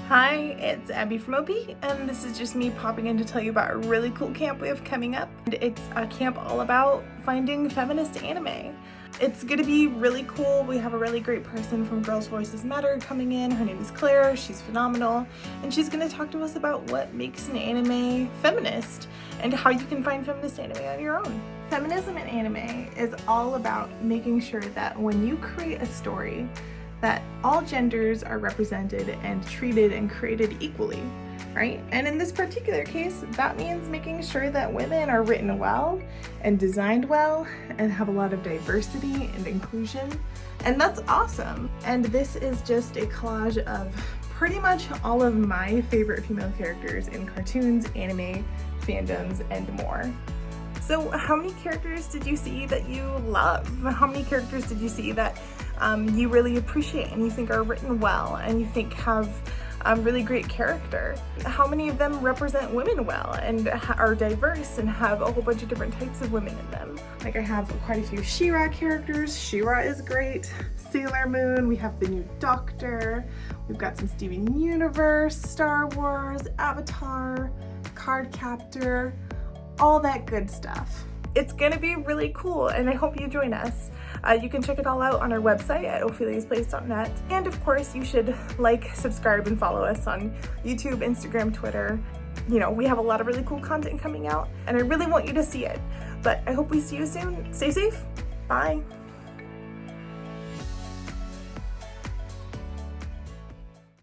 Hi, it's Abby from OP, and this is just me popping in to tell you about a really cool camp we have coming up. And it's a camp all about finding feminist anime. It's gonna be really cool. We have a really great person from Girls Voices Matter coming in. Her name is Claire. She's phenomenal, and she's gonna talk to us about what makes an anime feminist and how you can find feminist anime on your own. Feminism in anime is all about making sure that when you create a story, that all genders are represented and treated and created equally, right? And in this particular case, that means making sure that women are written well and designed well and have a lot of diversity and inclusion. And that's awesome. And this is just a collage of pretty much all of my favorite female characters in cartoons, anime, fandoms, and more. So how many characters did you see that you love? How many characters did you see that you really appreciate and you think are written well and you think have really great character? How many of them represent women well and are diverse and have a whole bunch of different types of women in them? Like, I have quite a few She-Ra characters. She-Ra is great. Sailor Moon, we have the new Doctor, we've got some Steven Universe, Star Wars, Avatar, Cardcaptor, all that good stuff. It's gonna be really cool, and I hope you join us. You can check it all out on our website at opheliasplace.net. And of course, you should like, subscribe, and follow us on YouTube, Instagram, Twitter. You know, we have a lot of really cool content coming out, and I really want you to see it. But I hope we see you soon. Stay safe. Bye.